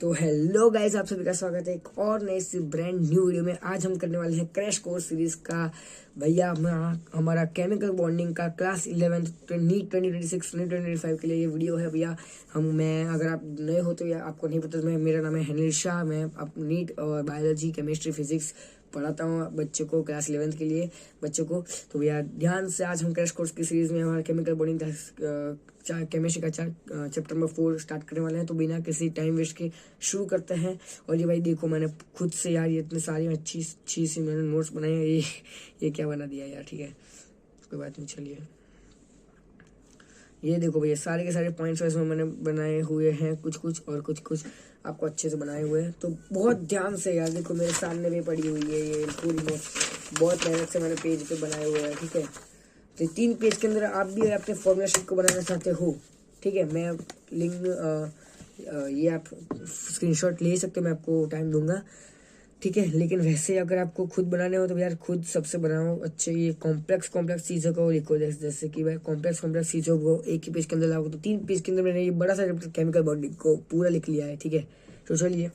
तो hello guys, आप सभी का स्वागत है एक और नए सी ब्रांड न्यू वीडियो में। आज हम करने वाले हैं क्रैश कोर्स सीरीज का भैया हमारा केमिकल बॉन्डिंग का क्लास 11 नीट 2026 नीट 2025 के लिए ये वीडियो है भैया। अगर आप नए हो तो या आपको नहीं पता तो मेरा नाम है हनील शाह। मैं अब नीट और बायोलॉजी केमिस्ट्री फिजिक्स पढ़ाता हूँ बच्चों को, क्लास 11 के लिए बच्चों को। तो भैया ध्यान से, आज हम क्रैश कोर्स की सीरीज में हमारा केमिकल बॉन्डिंग केमिस्ट्री का चैप्टर नंबर 4 स्टार्ट करने वाले हैं। तो बिना किसी टाइम वेस्ट के शुरू करते हैं। और ये भाई देखो, मैंने खुद से यार ये इतनी सारी अच्छी सी मैंने नोट्स बनाए हैं। ये क्या बना दिया यार, ठीक है कोई बात नहीं। चलिए ये देखो भैया, सारे के सारे पॉइंट्स इसमें मैंने बनाए हुए हैं, कुछ और कुछ आपको अच्छे से बनाए हुए हैं। तो बहुत ध्यान से यार देखो, मेरे सामने भी पड़ी हुई है ये पूरी नोट्स, बहुत मेहनत से मैंने पेज पे बनाए हुए हैं, ठीक है। तो 3 पेज के अंदर आप भी अपने फॉर्मूला शीट को बनाना चाहते हो, ठीक है, मैं लिंक ये आप स्क्रीनशॉट ले सकते हो, मैं आपको टाइम दूंगा, ठीक है। लेकिन वैसे अगर आपको खुद बनाने हो तो यार खुद सबसे बनाओ अच्छे। ये कॉम्प्लेक्स चीज़ों को लिखो, जैसे कि भाई कॉम्प्लेक्स चीज़ों को एक ही पेज के अंदर लाओ। तो 3 पेज के अंदर मैंने ये बड़ा सा केमिकल बॉन्डिंग को पूरा लिख लिया है, ठीक है। तो चलिए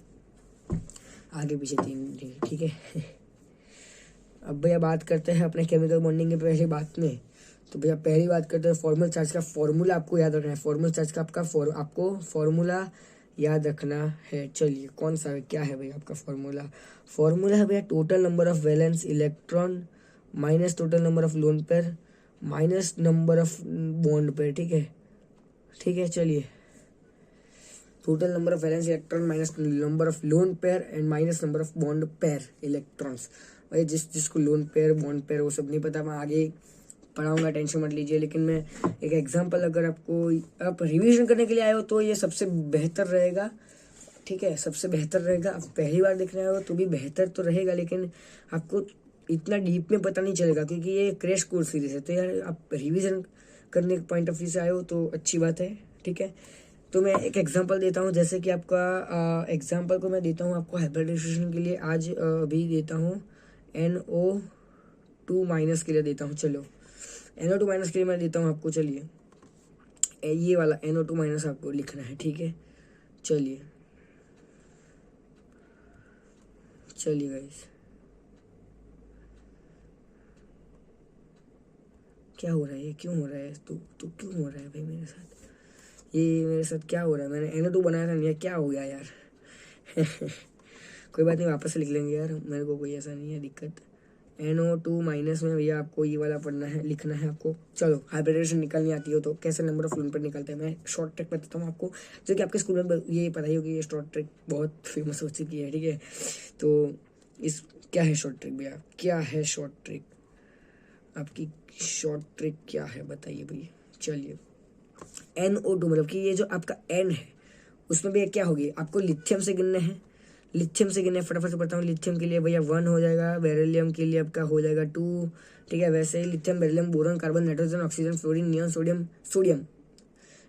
आगे पीछे 3, ठीक है। अब भैया बात करते हैं अपने केमिकल बॉन्डिंग के पहली बात में। तो भैया पहली बात करते हैं फॉर्मल चार्ज का फॉर्मूला आपको याद रखना है। फॉर्मल चार्ज का आपको फॉर्मूला याद रखना है। चलिए कौन सा है, क्या है भैया आपका फॉर्मूला है भैया total number of valence electron minus total number of lone pair minus number of bond pair, ठीक है। चलिए total number of valence electron minus number of lone pair and minus number of bond pair electrons. भाई जिसको lone pair bond pair वो सब नहीं पता, मैं आगे पढ़ाऊंगा, टेंशन मत लीजिए। लेकिन मैं एक एग्जांपल, अगर आप रिवीजन करने के लिए आए हो तो ये सबसे बेहतर रहेगा, ठीक है, सबसे बेहतर रहेगा। आप पहली बार देखने आए हो तो भी बेहतर तो रहेगा, लेकिन आपको इतना डीप में पता नहीं चलेगा क्योंकि ये क्रैश कोर्स सीरीज है। तो यार आप रिवीजन करने के पॉइंट ऑफ व्यू से आए हो तो अच्छी बात है, ठीक है। तो मैं एक एग्जांपल देता हूँ, जैसे कि आपका एग्जांपल को मैं देता हूँ आपको हाइब्रिडाइजेशन के लिए। आज अभी देता हूँ NO2- के लिए देता हूँ। चलो NO2- के लिए मैं देता हूँ आपको। चलिए ये वाला NO2- आपको लिखना है, ठीक है। चलिए गाइस, क्या हो रहा है, ये क्यों हो रहा है, तो क्यों हो रहा है भाई मेरे साथ क्या हो रहा है। मैंने NO2 बनाया था नहीं, क्या हो गया यार। कोई बात नहीं, वापस से लिख लेंगे यार, मेरे को कोई ऐसा नहीं है दिक्कत। NO2- में भैया आपको ये वाला पढ़ना है, लिखना है आपको। चलो हाइब्रिडाइजेशन निकालनी आती हो तो कैसे नंबर ऑफ लोन पर निकलते हैं, मैं शॉर्ट ट्रिक बताता हूँ आपको, जो कि आपके स्कूल में ये पता ही होगी। ये शॉर्ट ट्रिक बहुत फेमस हो चुकी है, ठीक है। तो इस क्या है शॉर्ट ट्रिक भैया, क्या है शॉर्ट ट्रिक, आपकी शॉर्ट ट्रिक क्या है बताइए भैया। चलिए NO2 मतलब कि ये जो आपका N है उसमें भैया क्या होगी, आपको लिथियम से गिनना है। फटाफट से बताऊँ। लिथियम के लिए भैया 1 हो जाएगा, बेरिलियम के लिए आपका हो जाएगा 2, ठीक है। वैसे ही lithium, beryllium, boron, carbon, nitrogen, oxygen, fluorine, neon, sodium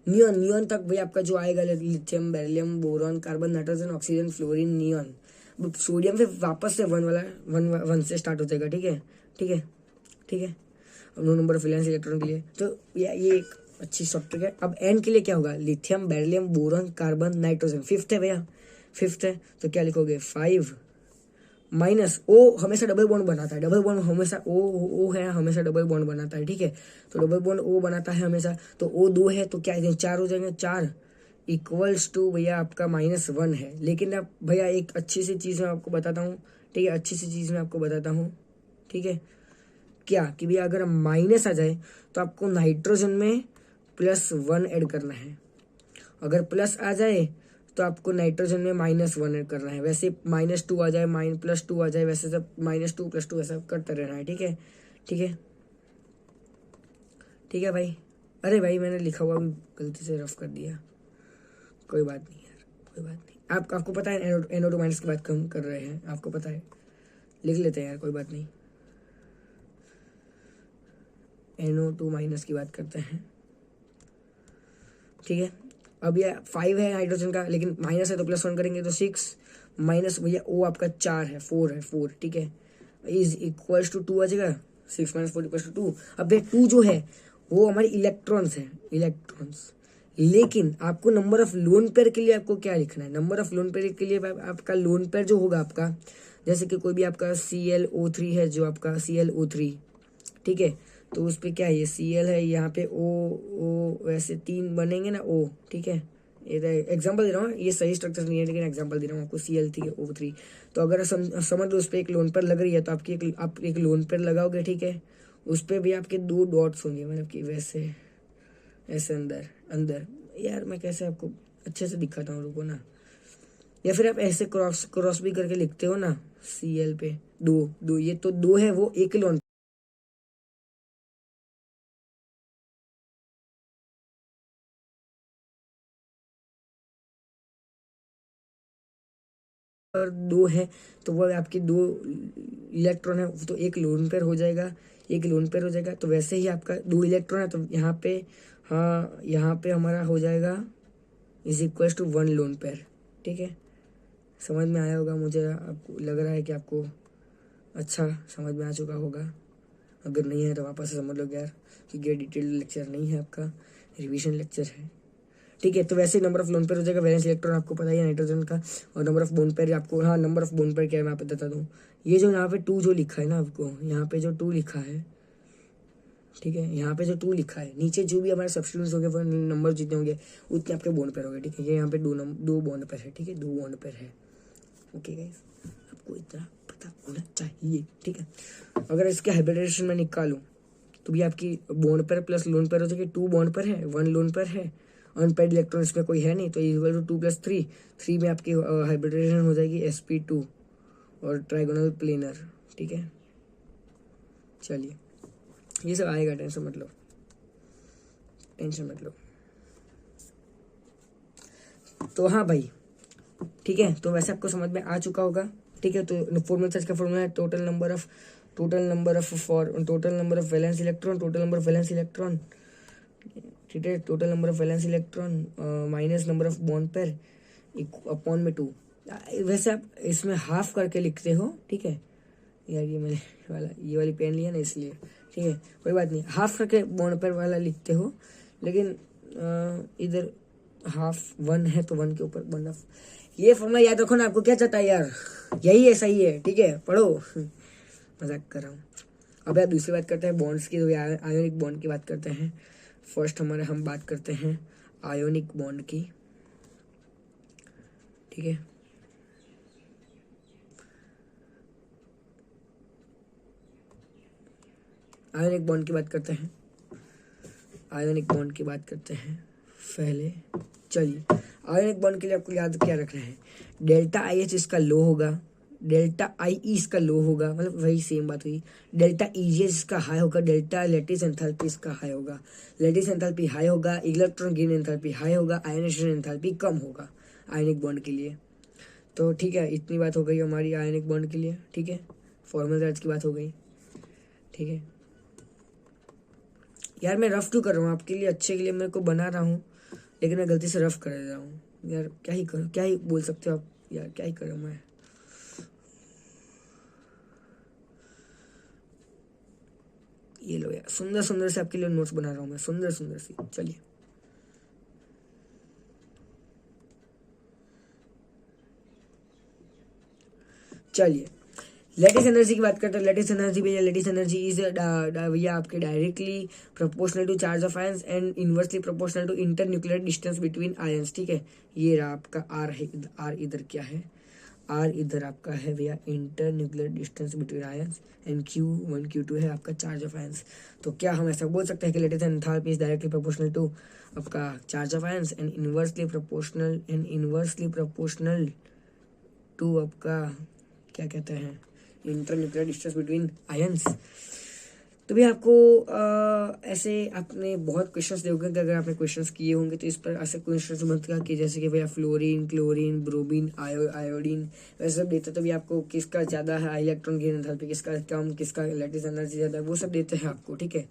neon तक भैया आपका जो आएगा lithium, beryllium, boron, carbon, nitrogen, oxygen, fluorine, neon. Sodium फिर वापस से 1 से स्टार्ट हो जाएगा, ठीक है। अब 9 नंबर वैलेंस इलेक्ट्रॉन के लिए तो ये एक अच्छी शॉर्ट ट्रिक है। अब N के लिए क्या होगा, lithium, beryllium, boron, carbon, nitrogen. 5th है भैया, 5th है तो क्या लिखोगे 5 माइनस O। हमेशा डबल बॉन्ड बनाता है, डबल बॉन्ड हमेशा O है, हमेशा डबल बॉन्ड बनाता है, ठीक है। तो डबल बॉन्ड O बनाता है हमेशा, तो O 2 है तो क्या 4 हो जाएंगे, 4 इक्वल्स टू भैया आपका -1 है। लेकिन अब भैया एक अच्छी सी चीज़ मैं आपको बताता हूँ, ठीक है, अच्छी सी चीज़ मैं आपको बताता हूँ, ठीक है। क्या कि भैया अगर माइनस आ जाए तो आपको नाइट्रोजन में +1 ऐड करना है। अगर प्लस आ जाए तो आपको नाइट्रोजन में -1 ऐड करना है। वैसे -2 आ जाए, +2 आ जाए, वैसे सब -2 +2 ऐसा करते रहना है, ठीक है। ठीक है भाई। अरे भाई मैंने लिखा हुआ भी गलती से रफ कर दिया, कोई बात नहीं यार, कोई बात नहीं। आपको पता है NO2- की बात हम कर रहे हैं, आपको पता है, लिख लेते हैं यार, कोई बात नहीं। NO2- की बात करते हैं, ठीक है। अब ये 5 है हाइड्रोजन का, लेकिन माइनस है तो +1 करेंगे तो 6 माइनस भैया O आपका 4 है, 4 है, 4, ठीक है। इज इक्वल्स टू 2 आ जाएगा, 6 - 4 = 2। अब ये 2 जो है वो हमारे इलेक्ट्रॉन्स है, लेकिन आपको नंबर ऑफ लोन पेयर के लिए आपको क्या लिखना है, नंबर ऑफ लोन पेयर के लिए आपका लोन पेयर जो होगा आपका, जैसे कि कोई भी आपका ClO3 है, जो आपका ClO3, ठीक है, तो उस पर क्या है, ये Cl है, यहाँ पे O वैसे 3 बनेंगे ना O, ठीक है, ये एग्जाम्पल दे रहा हूँ, ये सही स्ट्रक्चर नहीं है लेकिन एग्जाम्पल दे रहा हूँ आपको, Cl3O3। तो अगर समझ लो उस पर एक लोन पेयर लग रही है, तो आप एक लोन पेयर लगाओगे, ठीक है, उस पर भी आपके 2 डॉट्स होंगे, मतलब कि वैसे ऐसे अंदर अंदर, यार मैं कैसे आपको अच्छे से दिखाता हूँ, रुको ना, या फिर आप ऐसे क्रॉस क्रॉस भी करके लिखते हो ना, Cl पे 2 ये तो 2 है, वो एक लोन पर 2 है, तो वो आपके 2 इलेक्ट्रॉन है, तो एक लोन पेयर हो जाएगा, एक लोन पेयर हो जाएगा। तो वैसे ही आपका 2 इलेक्ट्रॉन है, तो यहाँ पे, हाँ यहाँ पे हमारा हो जाएगा is equal to 1 loan payer, ठीक है। समझ में आया होगा, मुझे आपको लग रहा है कि आपको अच्छा समझ में आ चुका होगा। अगर नहीं है तो वापस से समझ लो यार, क्योंकि ये डिटेल्ड लेक्चर नहीं है आपका, रिवीजन लेक्चर है, ठीक है। तो वैसे नंबर ऑफ लोन पेयर हो जाएगा, वैलेंस इलेक्ट्रॉन आपको पता ही है नाइट्रोजन का, और नंबर ऑफ बोन पेयर आपको, हाँ नंबर ऑफ बोन पेयर क्या है मैं आपको बता दूँ, ये जो यहाँ पे 2 जो लिखा है ना आपको, यहाँ पे जो 2 लिखा है, ठीक है, यहाँ पे जो 2 लिखा है, नीचे जो भी हमारे सब्स्टिट्यूट्स होंगे वो नंबर जितने होंगे उतने आपके बोन पेयर होंगे, ठीक है। ये यहाँ पे 2 बॉन्ड पेयर है, ठीक है, 2 बॉन्ड पेयर है, ओके गाइस, आपको इतना पता होना चाहिए, ठीक है। अगर इसके हाइब्रिडाइजेशन में निकालूं तो भी आपकी bond pair plus lone pair हो जाएगी, 2 बॉन्ड पेयर है, 1 लोन पेयर है, अनपेड इलेक्ट्रॉन इसमें कोई है नहीं, तो इक्वल टू 2 + 3, 3 में आपकी हाइब्रिडाइजेशन हो जाएगी sp2 और ट्राइगोनल प्लेनर, ठीक है। चलिए ये सब आएगा, टेंशन मत लो, टेंशन मत लो। तो हाँ भाई, ठीक है, तो वैसे आपको समझ में आ चुका होगा, ठीक है। तो फॉर्मूला सर्च का फॉर्मूला है total number of valence electron, total number of valence electron, ठीक है, total number of valence electron minus number of bond pair upon में 2। वैसे आप इसमें हाफ करके लिखते हो, ठीक है, यार ये मैंने ये वाली पेन लिया ना इसलिए, ठीक है, कोई बात नहीं, हाफ करके बॉन्ड पेयर वाला लिखते हो, लेकिन इधर हाफ 1 है तो 1 के ऊपर 1 ऑफ, ये फॉर्मूला याद रखो ना, आपको क्या चाहता है यार, यही है, सही है, ठीक है, पढ़ो। मजाक कर रहा हूँ। अब यार दूसरी बात करते हैं बॉन्ड्स की, तो आयोनिक बॉन्ड की बात करते हैं। फर्स्ट हम बात करते हैं आयोनिक बॉन्ड की, ठीक है। आयोनिक बॉन्ड की बात करते हैं, आयोनिक बॉन्ड की बात करते हैं पहले। चलिए आयोनिक बॉन्ड के लिए आपको याद क्या रखना है, डेल्टा IH इसका लो होगा, डेल्टा IE इसका लो होगा, मतलब वही सेम बात हुई, डेल्टा EJ इसका हाई होगा, डेल्टा लैटिस एंथैल्पी इसका हाई होगा, लैटिस एंथैल्पी हाई होगा, इलेक्ट्रॉन गेन एंथैल्पी हाई होगा, आयनाइजेशन एंथैल्पी कम होगा आयोनिक बॉन्ड के लिए। तो ठीक है, इतनी बात हो गई हमारी आयोनिक बॉन्ड के लिए, ठीक है, फॉर्मल चार्ज की बात हो गई, ठीक है। यार मैं रफ क्यों कर रहा हूँ, आपके लिए अच्छे के लिए मेरे को बना रहा हूँ, लेकिन मैं गलती से रफ कर रहा हूँ यार, क्या ही करूँ, क्या ही बोल सकते हो आप यार, क्या ही करूँ मैं। ये लो यार, सुंदर सुंदर से आपके लिए नोट्स बना रहा हूँ मैं, सुंदर सुंदर सी। चलिए चलिए लेटिस एनर्जी की बात करते हैं। लेटिस एनर्जी भैया, लेटिस एनर्जी इज भैया आपके directly proportional to charge of ions and inversely proportional to inter nuclear distance between ions, ठीक है। ये रहा आपका आर है, आर इधर क्या है, आर इधर आपका है भैया inter nuclear distance between ions, and Q1 Q2 है आपका चार्ज ऑफ आयंस। तो क्या हम ऐसा बोल सकते हैं कि lattice enthalpy is directly proportional to आपका charge of ions and inversely proportional to आपका क्या कहते हैं inter nuclear distance between ions. तो भी आपको ऐसे आपने बहुत क्वेश्चंस देखोगे कि अगर आपने क्वेश्चंस किए होंगे तो इस पर ऐसे क्वेश्चंस मत का कि जैसे कि भैया फ्लोरीन, क्लोरीन, ब्रोमीन, आयोडीन वैसे सब देते, तो भी आपको किसका ज़्यादा है इलेक्ट्रॉन गेन एंथैल्पी, किसका कम, किसका लैटिस एनर्जी ज़्यादा है, वो सब देते हैं आपको, ठीक है,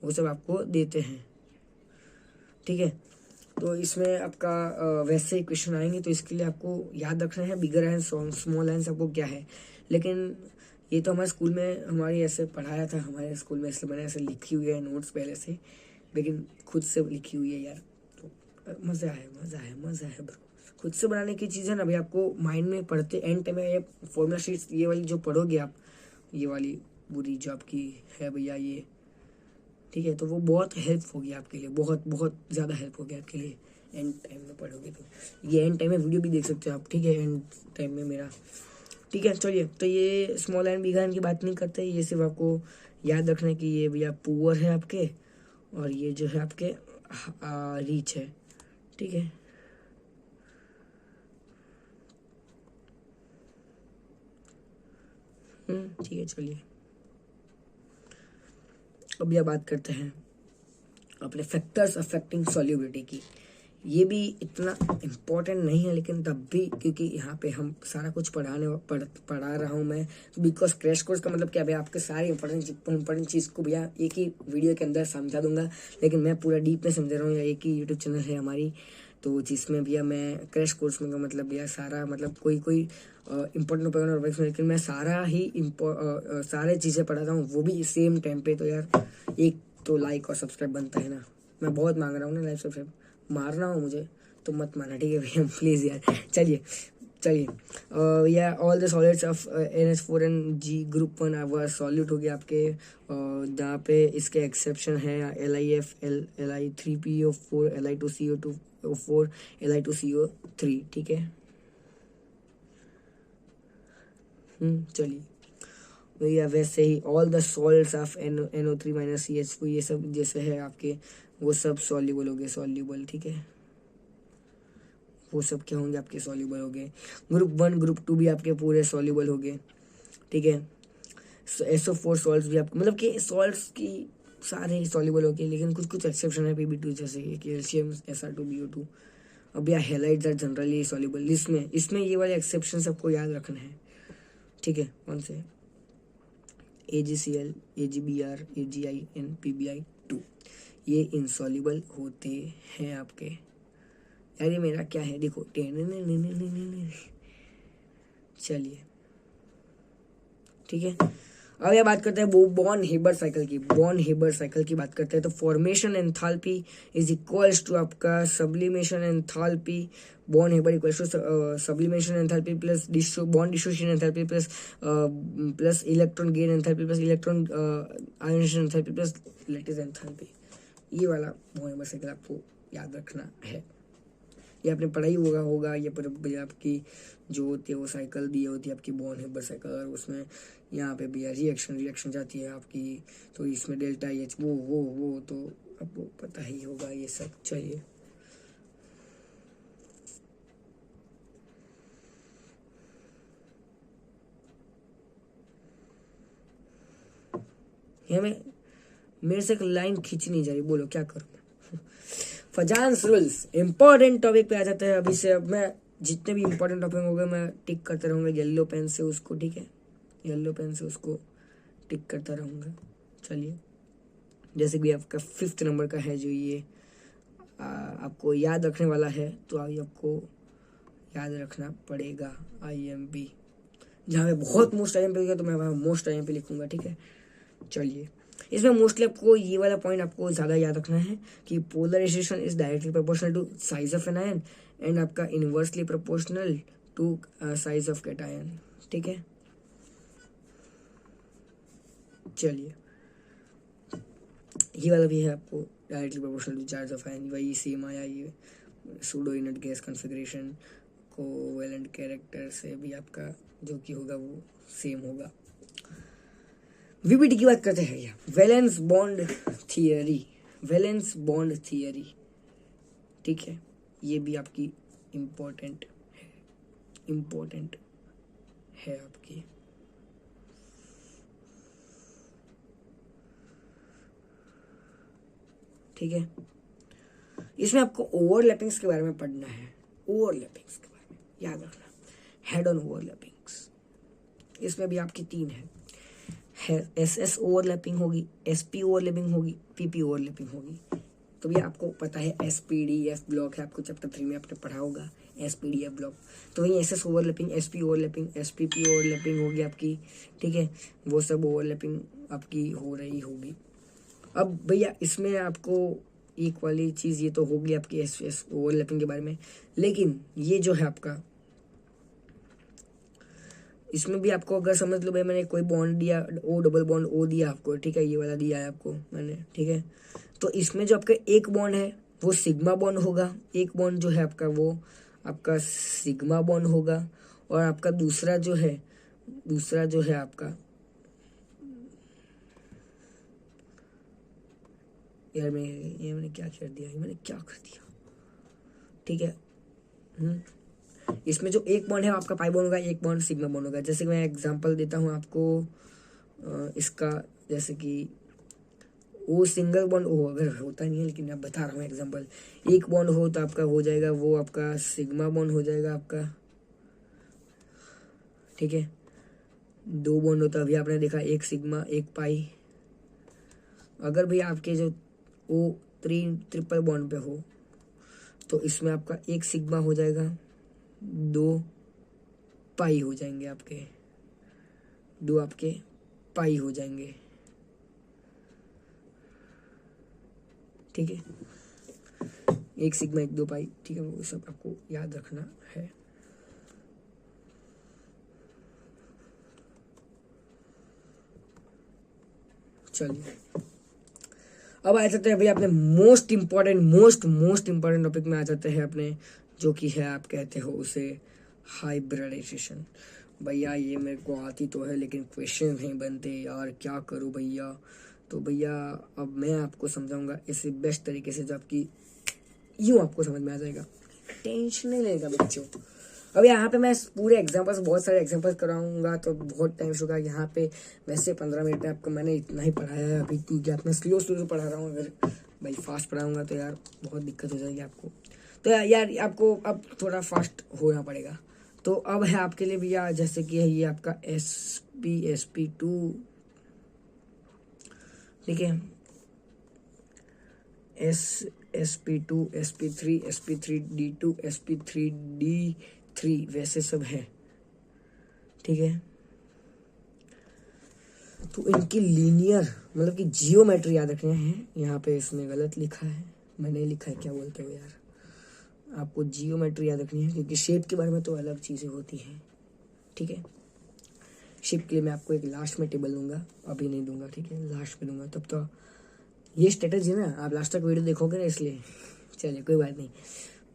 वो सब आपको देते हैं, ठीक है। तो इसमें आपका वैसे ही क्वेश्चन आएंगे, तो इसके लिए आपको याद रखना है बिगर आयंस स्मॉल आयंस आपको क्या है। लेकिन ये तो हमारे स्कूल में हमारी ऐसे पढ़ाया था हमारे स्कूल में, इसलिए मैंने ऐसे लिखी हुई है नोट्स पहले से, लेकिन खुद से लिखी हुई है यार, तो मज़ा है ब्रो। खुद से बनाने की चीज़ है ना भाई, आपको माइंड में पढ़ते एंड टाइम में ये फॉर्मूला शीट्स ये वाली जो पढ़ोगे आप, ये वाली पूरी जो आपकी है भैया ये, ठीक है, तो वो बहुत हेल्प होगी आपके लिए, बहुत बहुत ज़्यादा हेल्प होगी आपके लिए एंड टाइम में पढ़ोगे तो। ये एंड टाइम में वीडियो भी देख सकते हो आप, ठीक है, एंड टाइम में मेरा, ठीक है। चलिए, तो ये स्मॉल एंड बिग हैंड की बात नहीं करते, ये सिर्फ आपको याद रखना कि ये भैया पुअर है आपके, और ये जो है आपके रीच है, ठीक है। ठीक है, चलिए अब यह बात करते हैं अपने फैक्टर्स अफेक्टिंग सॉल्युबिलिटी की। ये भी इतना इम्पोर्टेंट नहीं है, लेकिन तब भी क्योंकि यहाँ पे हम सारा कुछ पढ़ा रहा हूँ मैं, बिकॉज क्रैश कोर्स का मतलब क्या भैया, आपके सारे इंपॉर्टेंट चीज़ को भैया एक ही वीडियो के अंदर समझा दूंगा, लेकिन मैं पूरा डीप में समझा रहा हूँ। या एक ही यूट्यूब चैनल है हमारी, तो जिसमें भैया मैं क्रैश कोर्स में का मतलब भैया सारा मतलब कोई इम्पोर्टेंट टॉपिक, लेकिन मैं सारा ही सारे चीज़ें पढ़ाता हूँ, वो भी सेम टाइम पे। तो यार एक तो लाइक और सब्सक्राइब बनता है ना, मैं बहुत मांग रहा हूँ ना लाइक सब्सक्राइब, मारना हो मुझे तो मत मारना, ठीक है भैया, प्लीज़ यार। चलिए या all the solids of NH4 and G group 1 वह सॉल्यूट हो गया आपके, जहाँ पे इसके एक्सेप्शन है LiF, Li3PO4, Li2CO4, Li2CO3, ठीक है। चलिए भैया, वैसे ही all the salts of NO3 - CH4 ये सब जैसे है आपके, वो सब सॉल्यूबल हो गए, सॉल्यूबल, ठीक है, वो सब क्या होंगे आपके सॉल्यूबल हो गए। ग्रुप 1 ग्रुप 2 भी आपके पूरे सॉल्यूबल हो गए, ठीक है। SO4 सॉल्ट्स भी आपको मतलब कि सॉल्ट्स की सारे सॉल्यूबल हो गए, लेकिन कुछ एक्सेप्शन है PB2 जैसे कैल्शियम SR2BO2। अब यह हैलाइड्स आर जनरली सॉल्यूबल, इसमें ये वाले एक्सेप्शन सबको याद रखना है, ठीक है। कौन से? AgCl, AgBr, AgI and PbI2 ये इनसॉल्यूबल होते हैं आपके। यार ये मेरा क्या है, देखो, चलिए ठीक है। अब यह बात करते हैं वो बॉर्न हेबर साइकिल की बात करते हैं। तो formation enthalpy is equals to आपका sublimation enthalpy, Born Haber equals to sublimation enthalpy plus bond dissociation enthalpy plus electron gain enthalpy plus electron ionisation enthalpy plus lattice enthalpy. ये वाला born Haber cycle आपको याद रखना है, ये आपने पढ़ाई होगा ये पर आपकी जो होती है वो साइकिल दी होती है आपकी बॉर्न हेबर साइकिल, और उसमें यहाँ पे भी रिएक्शन जाती है आपकी, तो इसमें डेल्टा H वो तो आपको पता ही होगा ये सब। चलिए मेरे से एक लाइन खींची नहीं जा रही, बोलो क्या करूँ। फजान्स रूल्स इंपॉर्टेंट टॉपिक पे आ जाते हैं। अभी से अब मैं जितने भी इंपॉर्टेंट टॉपिक हो गए मैं टिक करते रहूँगा येलो पेन से उसको, ठीक है, येलो पेन से उसको टिक करता रहूँगा। चलिए, जैसे कि आपका 5th नंबर का है जो ये आपको याद रखने वाला है, तो आपको याद रखना पड़ेगा IMP। जहाँ पे बहुत मोस्ट IMP लिखा तो मैं वहाँ मोस्ट IMP लिखूँगा, ठीक है। चलिए, इसमें मोस्टली आपको ये वाला पॉइंट आपको ज़्यादा याद रखना है कि polarisation is directly proportional to size of anion and आपका inversely proportional to size of cation, ठीक है। चलिए, ये वाला भी है आपको directly proportional to charge of ion, वही सेम आया ये pseudo inert gas configuration covalent character से भी आपका जो कि होगा वो सेम होगा। VBT की बात करते हैं क्या, वैलेंस बॉन्ड थियरी, ठीक है, ये भी आपकी इम्पोर्टेंट है आपकी। ठीक है, इसमें आपको ओवरलैपिंग्स के बारे में पढ़ना है, ओवरलैपिंग्स के बारे में याद रखना, हेड ऑन ओवरलैपिंग्स, इसमें भी आपकी 3 है SS ओवरलैपिंग होगी, SP ओवरलैपिंग होगी, PP ओवरलैपिंग होगी। तो भी आपको पता है SPDF ब्लॉक है, आपको चैप्टर 3 में आपने पढ़ा होगा SPDF ब्लॉक। तो वही SS overlapping, SP overlapping, SPP overlapping होगी आपकी, ठीक है, वो सब ओवरलैपिंग आपकी हो रही होगी। अब भैया इसमें आपको एक वाली चीज़ ये तो होगी आपकी एस ओवरलैपिंग के बारे में। लेकिन ये जो है आपका, इसमें भी आपको अगर समझ लो भाई मैंने कोई बॉन्ड दिया, ओ डबल बॉन्ड ओ दिया आपको, ठीक है, ये वाला दिया है आपको मैंने, ठीक है। तो इसमें जो आपका एक बॉन्ड है वो सिग्मा बॉन्ड होगा, एक बॉन्ड जो है आपका वो आपका सिग्मा बॉन्ड होगा, और आपका दूसरा जो है आपका, यार मैंने क्या कर दिया, ठीक है। इसमें जो एक बॉन्ड है आपका पाई बॉन्ड होगा, एक बॉन्ड सिग्मा बॉन्ड होगा। जैसे कि मैं एग्जांपल देता हूँ आपको इसका, जैसे कि ओ सिंगल बॉन्ड ओ अगर होता नहीं है, लेकिन मैं बता रहा हूँ एग्जांपल, एक बॉन्ड हो तो आपका हो जाएगा वो आपका सिग्मा बॉन्ड हो जाएगा आपका, ठीक है। दो बॉन्ड होता है, अभी आपने देखा एक सिग्मा एक पाई। अगर भी आपके जो ओ ट्रिपल बॉन्ड पे हो तो इसमें आपका एक सिग्मा हो जाएगा, दो पाई हो जाएंगे आपके, दो आपके पाई हो जाएंगे, ठीक है। एक सिग्मा एक दो पाई, ठीक है, वो सब आपको याद रखना है। चलिए अब आ जाते हैं भाई अपने मोस्ट इम्पोर्टेंट टॉपिक में आ जाते हैं अपने, जो कि है आप कहते हो उसे हाइब्रिडाइजेशन। भैया ये मेरे को आती तो है लेकिन क्वेश्चन नहीं बनते यार, क्या करूं भैया। तो भैया अब मैं आपको समझाऊंगा इसे बेस्ट तरीके से, जो आपकी यूं आपको समझ में आ जाएगा, टेंशन नहीं लेगा बच्चों। अब यहाँ पे मैं पूरे एग्जांपल्स, बहुत सारे एग्जांपल्स कराऊंगा तो बहुत टाइम होगा यहाँ पे। वैसे 15 मिनट में आपको मैंने इतना ही पढ़ाया है अभी, क्योंकि आप मैं स्लो पढ़ा रहा हूँ। अगर भाई फास्ट पढ़ाऊंगा तो यार बहुत दिक्कत हो जाएगी आपको, तो यार आपको अब थोड़ा फास्ट होना पड़ेगा। तो अब है आपके लिए भैया, जैसे कि है ये आपका SP2, ठीक है, SP2 SP3 SP3D2 SP3D3 वैसे सब है, ठीक है। तो इनकी लीनियर मतलब कि जियोमेट्री याद रखना है। यहाँ पे इसने गलत लिखा है, मैंने लिखा है, क्या बोलते हो यार, आपको जियोमेट्री याद रखनी है, क्योंकि शेप के बारे में तो अलग चीज़ें होती हैं, ठीक है। शेप के लिए मैं आपको एक लास्ट में टेबल दूंगा, अभी नहीं दूंगा, ठीक है, लास्ट में दूंगा। तब तो ये स्ट्रेटजी है ना, आप लास्ट तक वीडियो देखोगे ना, इसलिए चलिए कोई बात नहीं,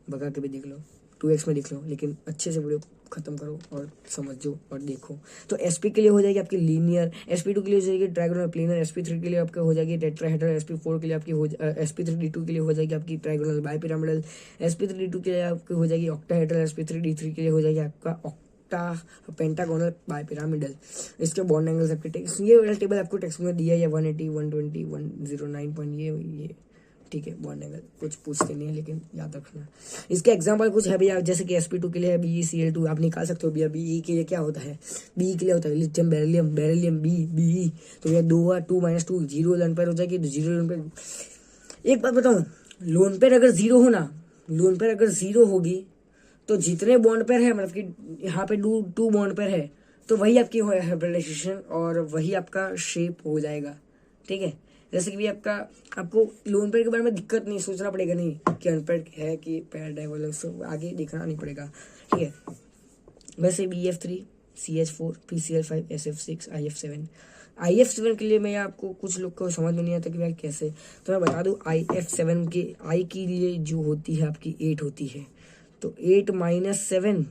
भगा के भी देख लो, 2x में देख लो, लेकिन अच्छे से वीडियो खत्म करो और समझो और देखो। तो SP के लिए हो जाएगी आपकी लीनियर, SP2 के लिए हो जाएगी ट्रायगोनल प्लेनर, SP3 के लिए आपके हो जाएगी टेट्राहेड्रल, SP4 के लिए आपकी SP3D2 के लिए हो जाएगी आपकी ट्रायगोनल बाइपिरामिडल, SP3D2 के लिए आपकी हो जाएगी ऑक्टाहेड्रल, SP3D3 के लिए हो जाएगी आपका पेंटागोनल बाइपिरामिडल। इसके बॉन्ड एंगल्स आपके टेक्स्ट, ये वाला टेबल आपको टेक्स्ट में दिया है, 180 120 109 पॉइंट, ये ठीक है। बॉन्ड एंगल कुछ पूछते नहीं है, लेकिन याद रखना। इसके एग्जांपल कुछ है भैया, जैसे कि SP2 के लिए है BeCl2, आप निकाल सकते हो भैया। Be के लिए क्या होता है, Be के लिए होता है लिथियम बेरिलियम Be, तो भैया 2 जीरो लोन पेयर हो जाएगी, तो जीरो लोन पेयर। एक बात बताऊं, लोन पेयर अगर जीरो हो ना, लोन पेयर अगर जीरो होगी तो जितने बॉन्ड पेयर है, मतलब कि यहाँ पे टू बॉन्ड पेयर है, तो वही आपकी हाइब्रिडाइजेशन और वही आपका शेप हो जाएगा, ठीक है। जैसे कि भी आपको लोन पेयर के बारे में दिक्कत नहीं, सोचना पड़ेगा नहीं कि अनपेयर्ड है कि पेयर्ड है, वो सब आगे देखना नहीं पड़ेगा, ठीक है। वैसे BF3 CH4 PCl5 SF6 IF7 के लिए मैं आपको, कुछ लोग को समझ में नहीं आता कि यार कैसे, तो मैं बता दूं IF7 के आई के लिए जो होती है आपकी 8 होती है, तो 8 - 7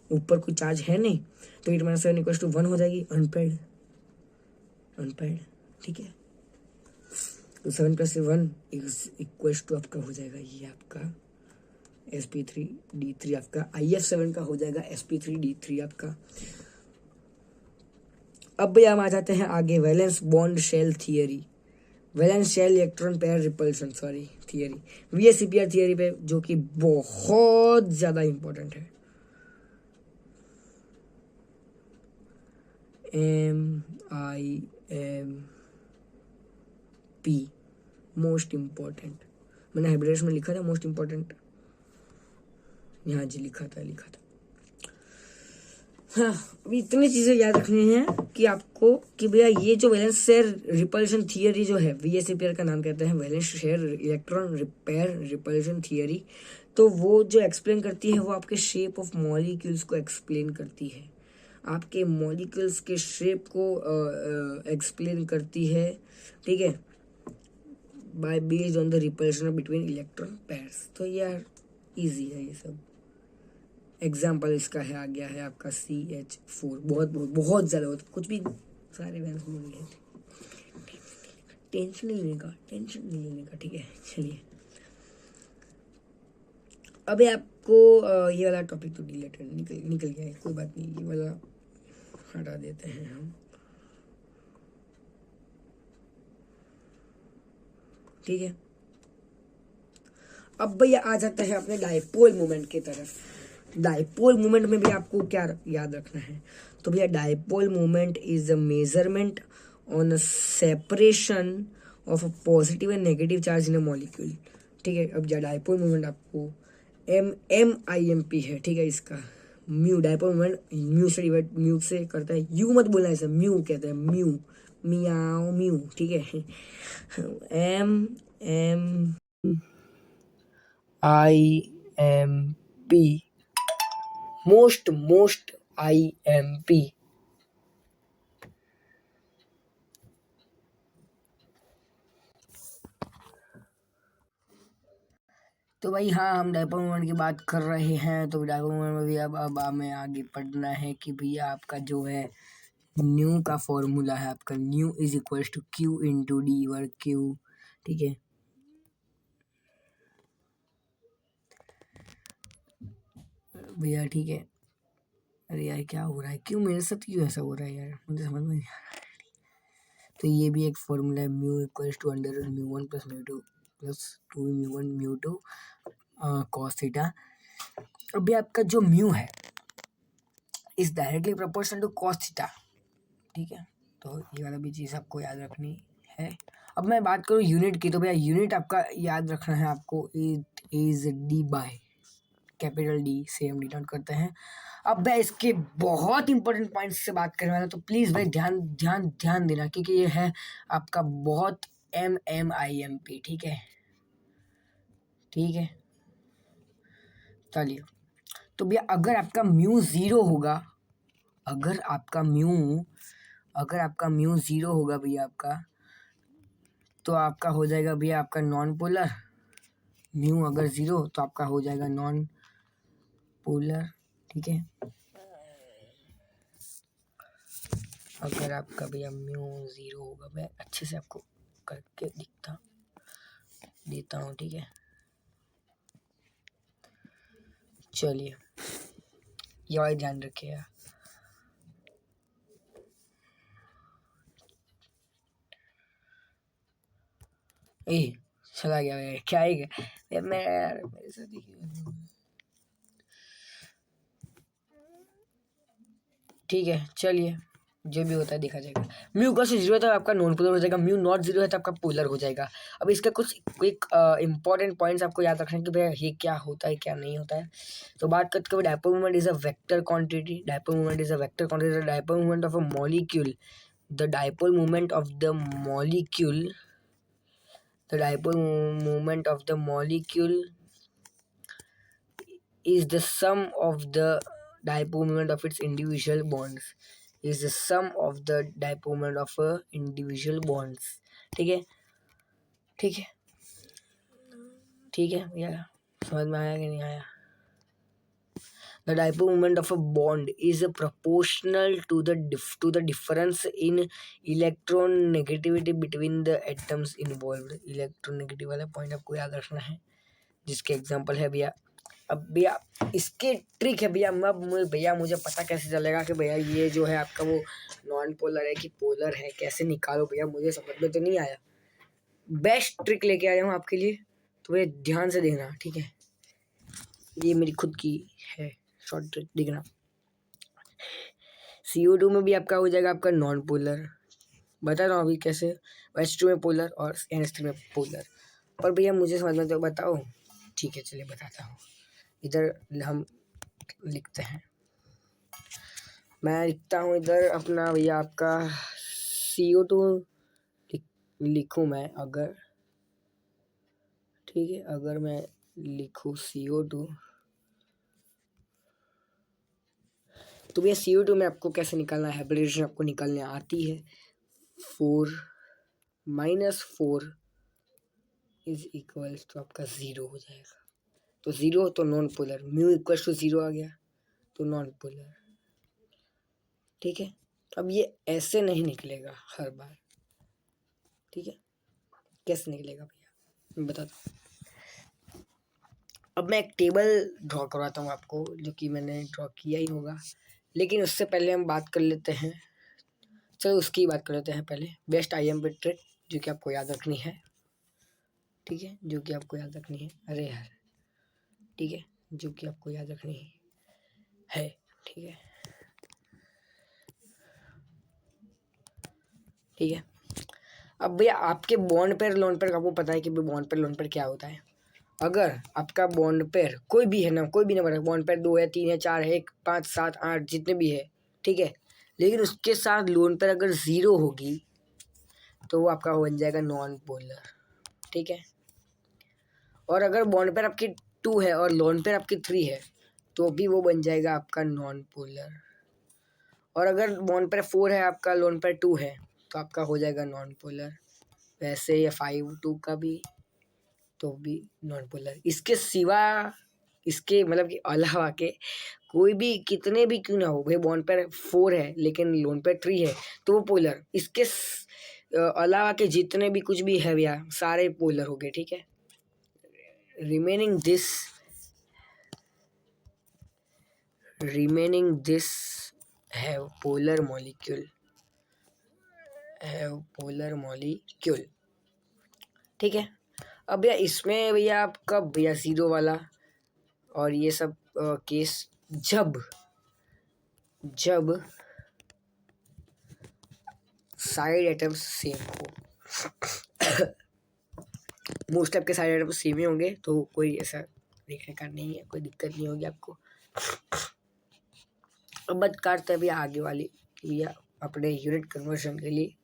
ऊपर कोई चार्ज है नहीं, तो 8 - 7 = 1 हो जाएगी, अनपेयर्ड, ठीक है। तो 7 + 1 = आपका हो जाएगा ये आपका SP3D3, आपका IF7 का हो जाएगा SP3D3 आपका। अब भैया हम आ जाते हैं आगे, valence bond shell theory, valence shell electron pair repulsion theory, VSEPR theory पे, जो कि बहुत ज्यादा इंपॉर्टेंट है। MIMP मोस्ट इम्पॉर्टेंट, मैंने हाइब्रिडेशन में लिखा था मोस्ट इम्पॉर्टेंट, यहाँ जी लिखा था। हाँ, अभी इतनी चीजें याद रखनी है कि आपको कि भैया ये जो वैलेंस शेयर रिपल्शन थियरी जो है, वीएसईपीआर का नाम कहते हैं, valence share electron repair repulsion theory. तो वो जो एक्सप्लेन करती है वो आपके शेप ऑफ मॉलिक्यूल्स को एक्सप्लेन करती है, आपके मॉलिक्यूल्स के शेप को एक्सप्लेन करती है, ठीक है, by based on the repulsion between electron pairs. तो यार इजी है ये सब। एग्जाम्पल इसका है आ गया है आपका CH4, बहुत बहुत बहुत ज़्यादा होता है, कुछ भी सारे वैल्यूज बोल गए। टेंशन नहीं लेने का, टेंशन नहीं लेने का, ठीक है। चलिए अभी आपको ये वाला टॉपिक तो डिलीटेड निकल गया है, कोई बात नहीं, ये वाला हटा देते हैं हम, ठीक है। अब भैया आ जाता है अपने डायपोल मोमेंट की तरफ। डायपोल मोमेंट में भी आपको क्या याद रखना है, तो भैया dipole moment is a measurement on a separation of a positive and negative charge in a molecule, ठीक है। अब डायपोल मोमेंट आपको MIMP है, ठीक है। इसका म्यू डायपोल मोमेंट म्यू से डिवाइड, म्यू से करता है, यू मत बोलना इसे, म्यू कहते हैं, म्यू मियाओ म्यू, ठीक है। MIMP, most IMP। तो भाई हाँ, हम डायपोल मोमेंट की बात कर रहे हैं, तो डायपोल मोमेंट में भी अब हमें आगे पढ़ना है कि भैया आपका जो है न्यू का फॉर्मूला है, आपका nu is equal to Q into D और Q, ठीक है भैया, ठीक है। अरे यार क्या हो रहा है, क्यों मेरे साथ क्यों ऐसा हो रहा है यार, मुझे समझ में नहीं आ रहा है। तो ये भी एक फॉर्मूला है, mu equal to under root mu one plus mu two plus 2 mu 1 mu 2 cos theta. अभी आपका जो म्यू है is directly proportional to cos theta, ठीक है। तो ये वाला भी चीज़ आपको याद रखनी है। अब मैं बात करूँ यूनिट की, तो भैया यूनिट आपका याद रखना है आपको, it is D by capital D से हम डिनोट करते हैं। अब मैं इसके बहुत इंपॉर्टेंट पॉइंट्स से बात करने वाला हूँ, तो प्लीज़ भाई ध्यान ध्यान ध्यान देना, क्योंकि ये है आपका बहुत MIMP, ठीक है, ठीक है। चलिए, तो भैया अगर आपका म्यू ज़ीरो होगा, अगर आपका म्यू ज़ीरो होगा भैया आपका, तो आपका हो जाएगा भैया आपका नॉन पोलर। म्यू अगर ज़ीरो तो आपका हो जाएगा नॉन पोलर, ठीक है। अगर आपका भैया म्यू ज़ीरो होगा, मैं अच्छे से आपको करके देता हूँ, ठीक है। चलिए ये वाला ध्यान रखिएगा। ए चला गया भैया, क्या है क्या मैं यार, मेरे साथ ठीक है। चलिए जो भी होता है देखा जाएगा। म्यू का से जीरो है तो आपका नॉन पोलर हो जाएगा, म्यू नॉट जीरो है तो आपका पोलर हो जाएगा। अब इसका कुछ एक इंपॉर्टेंट पॉइंट्स आपको याद रखना है कि भैया ये क्या होता है क्या नहीं होता है। तो बात करते हुए dipole moment is a vector quantity, dipole moment is a vector quantity, dipole moment of a molecule, the dipole moment of the molecule, the dipole moment of the molecule is the sum of the dipole moment of its individual bonds, is the sum of the dipole moment of a individual bonds, ठीक है, ठीक है, ठीक है भैया, समझ में आया कि नहीं आया। The dipole moment of a bond is proportional to the difference in electron negativity between the atoms involved। Electron negative वाला पॉइंट आपको याद रखना है, जिसके एग्जांपल है भैया। अब भैया इसके ट्रिक है भैया, अब भैया मुझे पता कैसे चलेगा कि भैया ये जो है आपका वो नॉन पोलर है कि पोलर है, कैसे निकालो भैया, मुझे समझ में तो नहीं आया। बेस्ट ट्रिक लेके आया हूँ आपके लिए, तो भैया ध्यान से देखना, ठीक है। ये मेरी खुद की है शॉर्ट ट्रिक, देखना। CO2 में भी आपका हो जाएगा आपका नॉन पोलर, बता रहा हूँ अभी कैसे, H2 में पोलर और NH3 में पोलर। पर भैया मुझे समझ में तो बताओ, ठीक है चलिए बताता हूँ। इधर हम लिखते हैं मैं लिखता हूँ इधर अपना भैया आपका CO2 लिखूँ मैं अगर, ठीक है, अगर मैं लिखूँ CO2 तो भैया CO2 में आपको कैसे निकालना है, हाइब्रिडेशन आपको निकालने आती है। 4 - 4 इज इक्वल्स तो आपका 0 हो जाएगा। तो 0 तो non polar, mu equals to 0 आ गया तो नॉन पोलर, ठीक है। अब ये ऐसे नहीं निकलेगा हर बार, ठीक है। कैसे निकलेगा भैया मैं बताता हूँ। अब मैं एक टेबल ड्रॉ करवाता हूँ आपको, जो कि मैंने ड्रॉ किया ही होगा, लेकिन उससे पहले हम बात कर लेते हैं, चलो उसकी बात कर लेते हैं पहले। बेस्ट IMP ट्रिक जो कि आपको याद रखनी है, ठीक है, जो कि आपको याद रखनी है, अरे यार, ठीक है, जो कि आपको याद रखनी है, ठीक है, ठीक है। अब भैया आपके बॉन्ड पेयर लोन पेयर आपको पता है कि बॉन्ड पेयर लोन पेयर क्या होता है। अगर आपका बॉन्ड पेयर कोई भी है ना, कोई भी नंबर है, बॉन्ड पेयर 2 है, 3 है, 4 है, 1, 5, 7, 8 जितने भी है, ठीक है, लेकिन उसके साथ लोन पेयर अगर 0 होगी तो वो आपका बन जाएगा नॉन पोलर, ठीक है। और अगर बॉन्ड पेयर आपकी 2 है और लोन पेयर आपकी 3 है तो भी वो बन जाएगा आपका नॉन पोलर। और अगर बॉन्ड पेयर 4 है आपका, लोन पेयर 2 है तो आपका हो जाएगा नॉन पोलर। वैसे ये 5 2 का भी तो भी नॉन पोलर। इसके सिवा, इसके मतलब कि अलावा के कोई भी कितने भी क्यों ना हो, भाई बॉन्ड पेयर 4 है लेकिन लोन पेयर 3 है तो वो पोलर। इसके अलावा के जितने भी कुछ भी है भैया सारे पोलर हो गए, ठीक है। Remaining this have polar molecule, ठीक है। अब भैया इसमें भैया आपका भैया 0 वाला और ये सब केस जब साइड एटम्स सेम हो, मोस्ट आपके साइड एटम्स सेम ही होंगे तो कोई ऐसा देखने का नहीं है, कोई दिक्कत नहीं होगी आपको। अब बात करते हैं भैया आगे वाली, भैया अपने यूनिट कन्वर्शन के लिए।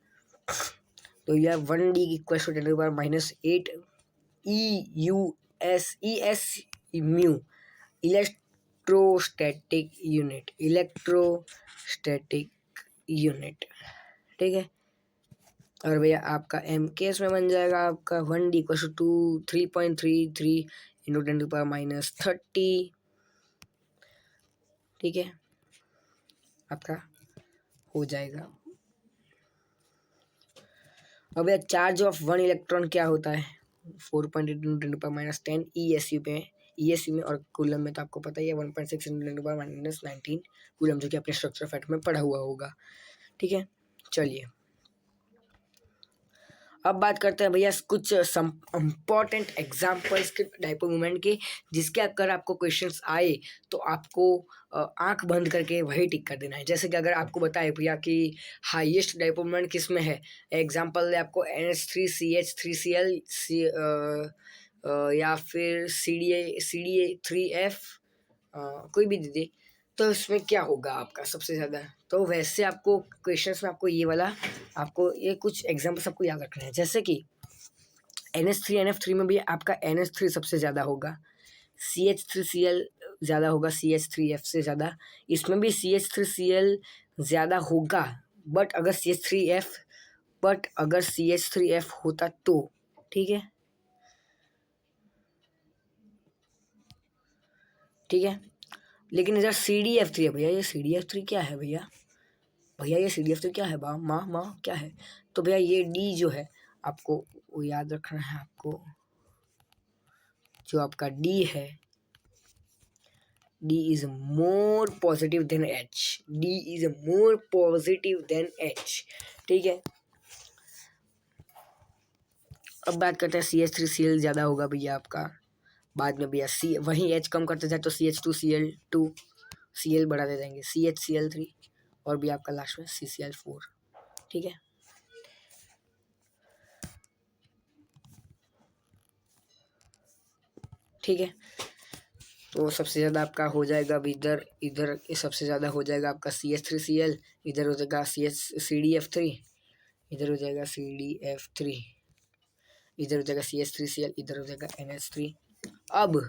तो यह 1D equal to 10⁻⁸ ES mu electrostatic unit, ठीक है। और भैया आपका MKS में बन जाएगा आपका 1D इक्वल टू 3.33 इंटू 10⁻30, ठीक है, आपका हो जाएगा। अब भैया चार्ज ऑफ 1 इलेक्ट्रॉन क्या होता है, 4.8 इंटू 10⁻10 ESU में, और कूलम में तो आपको पता ही है 1.6 इंटू 10⁻19 कूलम, जो कि अपने स्ट्रक्चर फैक्ट में पढ़ा हुआ होगा, ठीक है। चलिए अब बात करते हैं भैया कुछ इम्पॉर्टेंट एग्जाम्पल्स के डायपोल मोमेंट के, जिसके अगर आपको क्वेश्चंस आए तो आपको आंख बंद करके वही टिक कर देना है। जैसे कि अगर आपको बताए भैया कि हाईएस्ट डायपोल मोमेंट किस में है, एग्जाम्पल है आपको NH3CH3Cl या फिर CDA3F, कोई भी दे दे, तो इसमें क्या होगा आपका सबसे ज़्यादा। तो वैसे आपको क्वेश्चंस में आपको ये वाला, आपको ये कुछ एग्जांपल्स आपको याद रखना है। जैसे कि NH3NF3 में भी आपका NH3 सबसे ज़्यादा होगा, CH3Cl ज़्यादा होगा CH3F से ज़्यादा, इसमें भी CH3Cl ज़्यादा होगा, बट अगर CH3F होता तो, ठीक है, ठीक है। लेकिन इधर CDF3 है भैया, ये CDF3 क्या है भैया, ये CDF3 क्या है माँ क्या है। तो भैया ये D जो है आपको वो याद रखना है, आपको जो आपका D है, D is more positive than H, ठीक है। अब बात करते हैं CH3Cl ज़्यादा होगा भैया आपका, बाद में भैया वहीं H कम करते जाए तो CH2Cl2 Cl बढ़ा दे जाएंगे CHCl3, और भी आपका लास्ट में CCl4, ठीक है। ठीक है, तो सबसे ज़्यादा आपका हो जाएगा अब इधर इधर सबसे ज़्यादा हो जाएगा आपका CH3Cl, इधर हो जाएगा CDF3, इधर हो जाएगा CDF3, इधर हो जाएगा CH3Cl, इधर हो जाएगा NH3। अब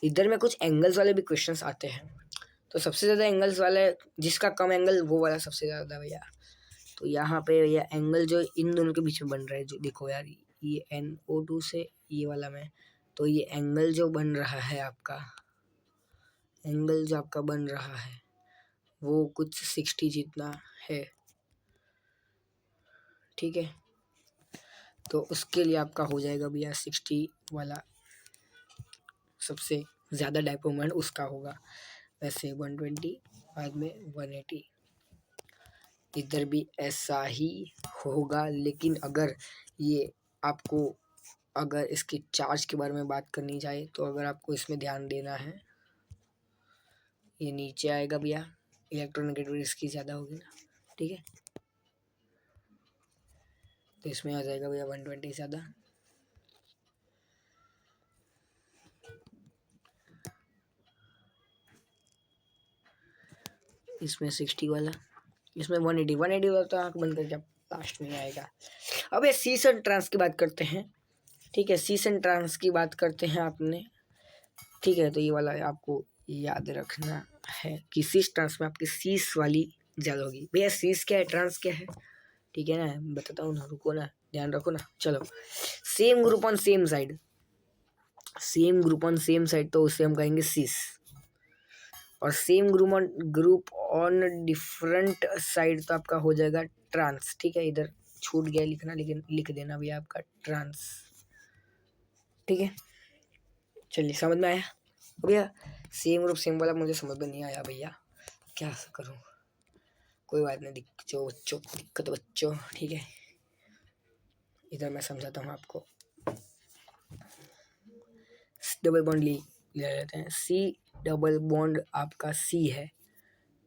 इधर में कुछ एंगल्स वाले भी क्वेश्चंस आते हैं, तो सबसे ज़्यादा एंगल्स वाले जिसका कम एंगल वो वाला सबसे ज़्यादा भैया। तो यहाँ पे भैया एंगल जो इन दोनों के बीच में बन रहा है, जो देखो यार ये NO2 से ये वाला में, तो ये एंगल जो बन रहा है आपका, एंगल जो आपका बन रहा है वो कुछ 60 जितना है, ठीक है। तो उसके लिए आपका हो जाएगा भैया 60 वाला सबसे ज़्यादा डाइपोल मोमेंट उसका होगा। वैसे 120 बाद में 180, इधर भी ऐसा ही होगा। लेकिन अगर ये आपको अगर इसके चार्ज के बारे में बात करनी जाए तो अगर आपको इसमें ध्यान देना है, ये नीचे आएगा भैया, इलेक्ट्रोनेगेटिविटी इसकी ज़्यादा होगी ना, ठीक है। तो इसमें आ जाएगा भैया 120 ज़्यादा, इसमें 60 वाला, इसमें 180 वाला तो आँख बंद करके लास्ट में आएगा। अब ये सीस एंड ट्रांस की बात करते हैं, ठीक है। सीस एंड ट्रांस की बात करते हैं आपने, ठीक है। तो ये वाला आपको याद रखना है कि सीस ट्रांस में आपकी सीस वाली ज़्यादा होगी। भैया सीस क्या है, ट्रांस क्या है, ठीक है ना, बताता हूँ ना, रुको ना, ध्यान रखो ना। चलो, same group on same side, same group on same side, तो उसे हम कहेंगे सीस। और same group on different side तो आपका हो जाएगा ट्रांस, ठीक है। इधर छूट गया लिखना, लेकिन लिख देना भैया आपका ट्रांस, ठीक है। चलिए समझ में आया भैया। सेम ग्रुप सेम वाला मुझे समझ में नहीं आया भैया, क्या करूँ, कोई बात नहीं, दिक्कत बच्चों, ठीक है। इधर मैं समझाता हूँ आपको। डबल बॉन्ड ले लेते हैं, सी डबल बॉन्ड आपका सी है,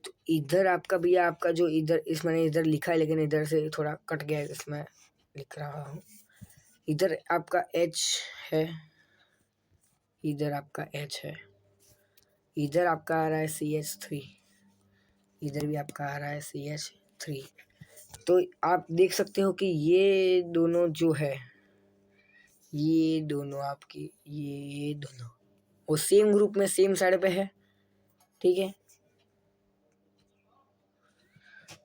तो इधर आपका भैया आपका जो इधर इस मैंने इधर लिखा है, लेकिन इधर से थोड़ा कट गया है, इसमें लिख रहा हूँ। इधर आपका H है, इधर आपका H है, इधर आपका आ रहा है CH3, इधर भी आपका आ रहा है CH3। तो आप देख सकते हो कि ये दोनों जो है, ये दोनों आपकी ये दोनों वो सेम ग्रुप में सेम साइड पे है, ठीक है।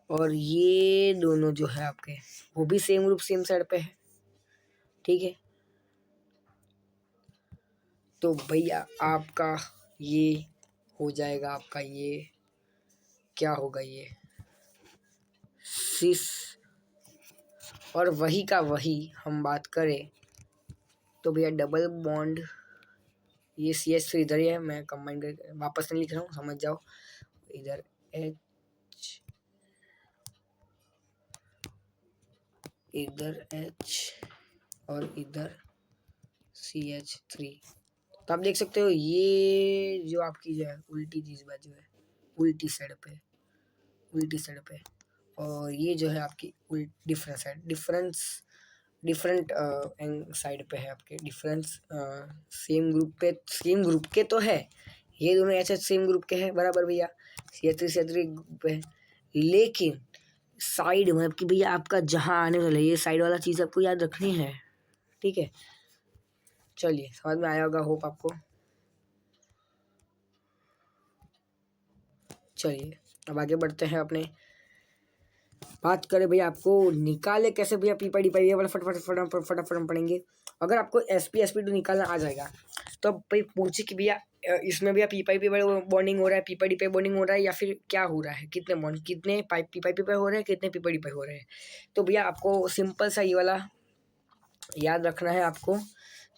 और ये दोनों जो है आपके वो भी सेम ग्रुप सेम साइड पे है, ठीक है। तो भैया आपका ये हो जाएगा, आपका ये क्या होगा, ये सिस। और वही का वही हम बात करें तो भैया डबल बॉन्ड, ये CH3 इधर ही है, मैं कंबाइन करके वापस नहीं लिख रहा हूँ, समझ जाओ। इधर H, इधर H और इधर CH3। तो आप देख सकते हो ये जो आपकी जो है उल्टी चीज बाजू है, उल्टी साइड पे, और ये जो है आपकी डिफरेंट साइड, डिफरेंट साइड पे है आपके, डिफरेंस सेम ग्रुप के तो है, ये दोनों ऐसे सेम ग्रुप के हैं बराबर भैया, CH3 ग्रुप पे है। लेकिन साइड मतलब कि भैया आपका जहाँ आने वाला है ये साइड वाला चीज़ आपको याद रखनी है, ठीक है। चलिए समझ में आया होगा, होप आपको। चलिए अब आगे बढ़ते हैं, अपने बात करें भैया आपको निकाले कैसे भैया पीपाई डीपाई, ये वाला फटाफट हम पढ़ेंगे। अगर आपको SP2 निकालना आ जाएगा तो अब भाई पूछे कि भैया इसमें भैया पीपाई बॉन्डिंग हो रहा है, पीपाई डीपाई बॉन्डिंग हो रहा है, या फिर क्या हो रहा है, कितने बॉन्ड, कितने पीपाई हो रहे हैं, कितने पीपाई डीपाई हो रहे हैं। तो भैया आपको सिंपल सा ये वाला याद रखना है आपको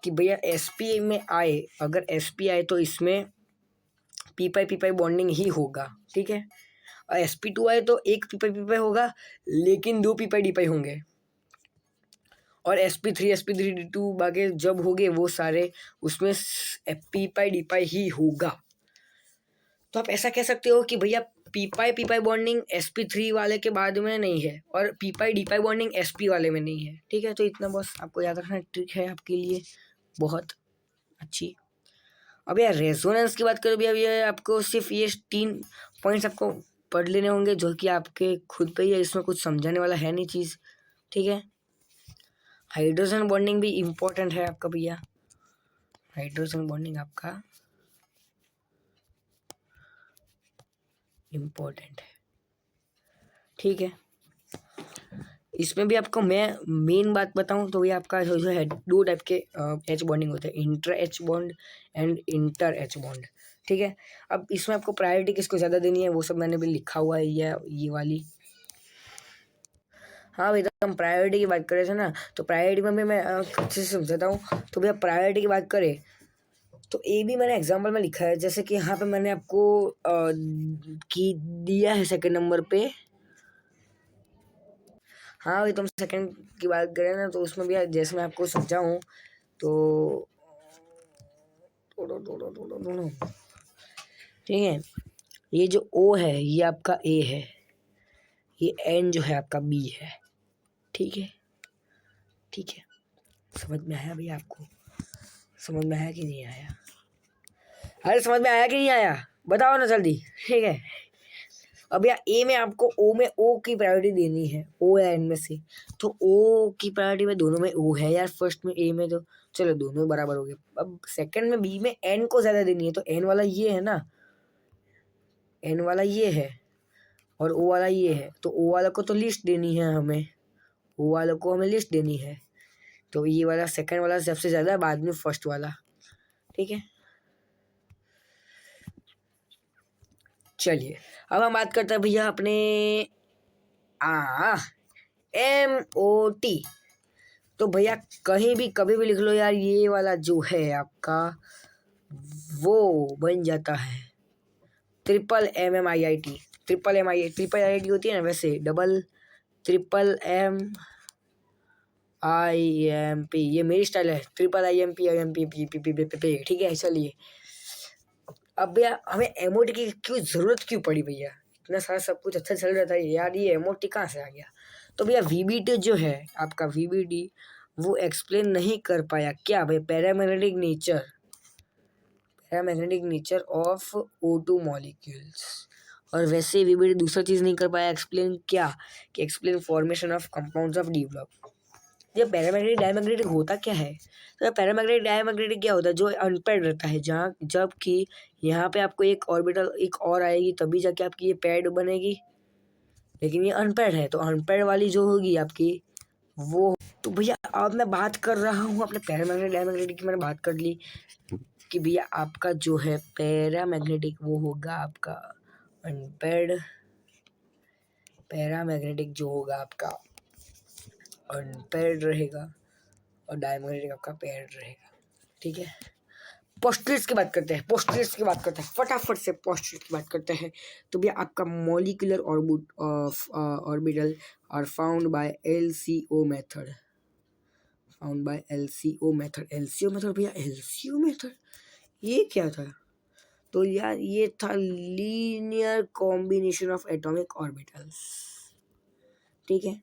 कि भैया SP में आए, अगर SP आए तो इसमें पीपाई बॉन्डिंग ही होगा, ठीक है। और SP2 आए तो एक पीपाई होगा, लेकिन दो पीपाई डीपाई होंगे। और SP3 D2 बाकी जब होंगे वो सारे उसमें पीपाई डीपाई ही होगा। तो आप ऐसा कह सकते हो कि भैया पीपाई बॉन्डिंग SP3 वाले के बाद में नहीं है, और पीपाई डीपाई बॉन्डिंग SP वाले में नहीं है, ठीक है। तो इतना बस आपको याद रखना ट्रिक है आपके लिए बहुत अच्छी। अब यार रेजोनेंस की बात करें भैया, ये आपको सिर्फ ये 3 पॉइंट्स आपको पढ़ लेने होंगे, जो कि आपके खुद पे ही है, इसमें कुछ समझाने वाला है नहीं चीज़, ठीक है। हाइड्रोजन बॉन्डिंग भी इम्पोर्टेंट है आपका भैया, हाइड्रोजन बॉन्डिंग आपका इम्पोर्टेंट है, ठीक है। इसमें भी आपको मैं मेन बात बताऊं तो ये आपका जो है 2 टाइप के एच बॉन्डिंग होते हैं, inter H bond and inter H bond, ठीक है। अब इसमें आपको प्रायोरिटी किसको ज़्यादा देनी है वो सब मैंने भी लिखा हुआ है, ये वाली। हाँ भैया, हम प्रायोरिटी की बात करें थे ना, तो प्रायोरिटी में भी मैं अच्छे से समझाता हूँ। तो भैया प्रायोरिटी की बात करें तो ए भी मैंने एग्जाम्पल में लिखा है, जैसे कि यहाँ पे मैंने आपको की दिया है सेकंड नंबर पे। हाँ भाई, तुम सेकंड की बात करें ना, तो उसमें भी जैसे मैं आपको समझाऊँ तो ठीक है। ये जो ओ है ये आपका ए है, ये एन जो है आपका बी है, ठीक है, ठीक है। समझ में आया भैया आपको? समझ में आया कि नहीं आया? अरे समझ में आया कि नहीं आया, बताओ ना जल्दी, ठीक है। अब यार ए में आपको ओ में ओ की प्रायोरिटी देनी है, ओ या एन में से, तो ओ की प्रायोरिटी में दोनों में ओ है यार, फर्स्ट में ए में, तो चलो दोनों बराबर हो गए। अब सेकंड में बी में एन को ज़्यादा देनी है, तो एन वाला ये है ना, एन वाला ये है और ओ वाला ये है, तो ओ वाला को तो लिस्ट देनी है हमें, ओ वाला को हमें लिस्ट देनी है, तो ये वाला सेकंड वाला सबसे ज़्यादा, बाद में फर्स्ट वाला, ठीक है। चलिए अब हम बात करते हैं भैया अपने MOT। तो भैया कहीं भी कभी भी लिख लो यार, ये वाला जो है आपका वो बन जाता है MMIIT। ट्रिपल IIT होती है ना, वैसे डबल ट्रिपल MIMP, ये मेरी स्टाइल है, ट्रिपल IMP, ठीक है। चलिए अब भैया हमें MOT की क्यों ज़रूरत क्यों पड़ी भैया, इतना सारा सब कुछ अच्छा चल रहा था यार, ये MOT कहाँ से आ गया? तो भैया VBT जो है आपका, VBT वो एक्सप्लेन नहीं कर पाया क्या भाई, paramagnetic nature of O2 molecules. और वैसे VBT दूसरा चीज़ नहीं कर पाया एक्सप्लेन, क्या कि explain formation of compounds of D block. ये पैरामैग्नेटिक डायमैग्नेटिक होता क्या है? तो पैरामैग्नेटिक डायमैग्नेटिक क्या होता है, जो अनपेड रहता है, जहाँ जबकि यहाँ पे आपको एक ऑर्बिटल एक और आएगी तभी जाके आपकी ये पैड बनेगी, लेकिन ये अनपेड है, तो अनपेड वाली जो होगी आपकी वो। तो भैया अब मैं बात कर रहा हूँ अपने पैरामैग्नेटिक डायमैग्नेटिक की, मैंने बात कर ली कि भैया आपका जो है पैरामैग्नेटिक वो होगा आपका अनपेड, पैरामैग्नेटिक जो होगा आपका अनपेड रहेगा और डायमैग्नेटिक आपका पेड रहेगा, ठीक है। पोस्टलेट्स की बात करते हैं, फटाफट से पोस्टलेट्स की बात करते हैं। तो भैया आपका molecular orbital are found by LCO method, LCO method भैया, LCO मेथड ये क्या था? तो यार ये था linear combination of atomic orbitals, ठीक है।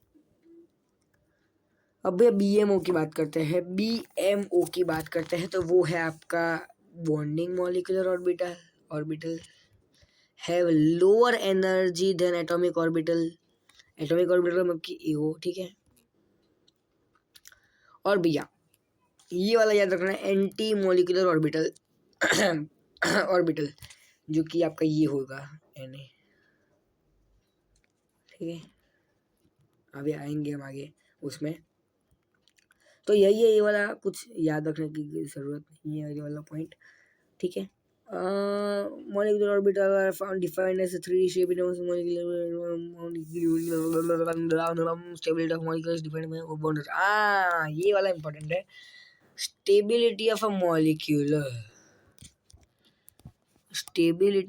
अब भैया BMO की बात करते हैं, BMO की बात करते हैं, तो वो है आपका bonding molecular orbital have lower energy than atomic orbital मतलब कि AO, ठीक है। और भैया ये वाला याद रखना है, एंटी मॉलिक्यूलर ऑर्बिटल जो कि आपका ये होगा Na, ठीक है। अभी आएंगे हम आगे उसमें, तो यही है, ये वाला कुछ याद रखने की ज़रूरत नहीं है, ये वाला पॉइंट, ठीक है। Molecular orbital are found defined as 3 shape in stability of molecules defined by bond. ये वाला इंपॉर्टेंट है, stability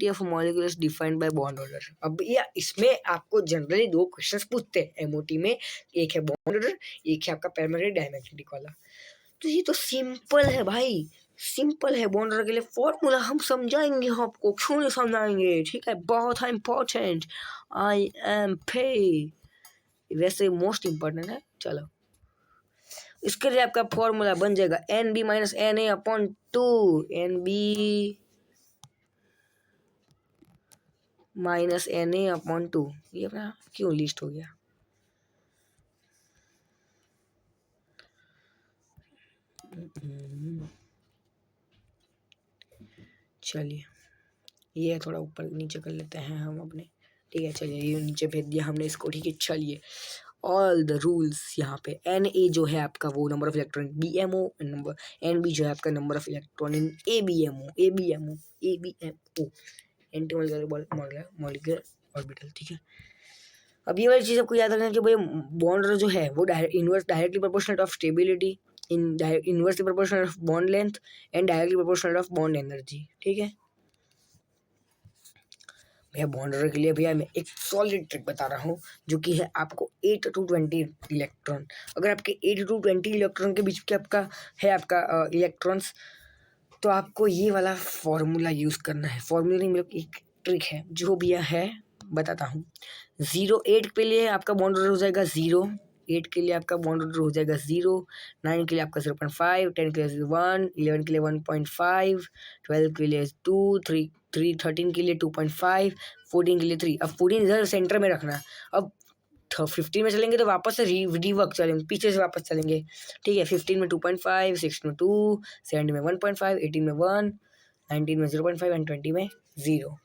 of molecules defined by bond order. अब ये इसमें आपको जनरली 2 क्वेश्चंस पूछते हैं MOT में, एक है बॉन्ड ऑर्डर, एक है आपका पैरामैग्नेटिक डायमैग्नेटिक वाला। तो ये तो सिंपल है भाई, सिंपल है। बॉन्ड ऑर्डर के लिए फॉर्मूला हम समझाएंगे आपको, क्यों नहीं समझाएंगे, ठीक है, बहुत है इंपॉर्टेंट, IMP वैसे मोस्ट इम्पोर्टेंट है। चलो इसके लिए आपका फॉर्मूला बन जाएगा NB minus NA/2, NB minus NA/2। ये अपना क्यों लिस्ट हो गया? चलिए ये थोड़ा ऊपर नीचे कर लेते हैं हम अपने, ठीक है। चलिए ये नीचे भेज दिया हमने इसको, ठीक है। चलिए ऑल द रूल्स यहाँ पे Na जो है आपका वो number of electron BMO, number NB जो है आपका number of electron in ABMO anti molecular orbital, ठीक है। अब ये वाली चीज़ आपको याद रखना है कि भाई बॉन्ड जो है वो inverse directly proportional of stability, inversely proportional of bond length and directly proportional of bond energy, ठीक है भैया। बॉन्डर के लिए भैया मैं एक सॉलिड ट्रिक बता रहा हूँ जो कि है आपको 8 to 20 इलेक्ट्रॉन। अगर आपके 8 to 20 इलेक्ट्रॉन के बीच के आपका है आपका इलेक्ट्रॉन्स, तो आपको ये वाला फॉर्मूला यूज़ करना है। फॉर्मूला नहीं, मतलब एक ट्रिक है जो भैया है, बताता हूँ। 8 के लिए आपका बॉन्ड ऑर्डर हो जाएगा 0, 8 के लिए आपका बॉन्ड ऑर्डर हो जाएगा 0, 9 के लिए आपका 0.5, 10 के लिए 1, 11 के लिए 1.5, 12 के लिए 2, 3, 13 के लिए 2.5, 14 के लिए 3। अब 14 इधर सेंटर में रखना। अब 15 में चलेंगे तो वापस से रिवर्क चलेंगे, पीछे से वापस चलेंगे, ठीक है। 15 में 2.5, 16 में 2, 17 में 1.5, 18 में 1, 19 में 0.5 एंड 20 में 0,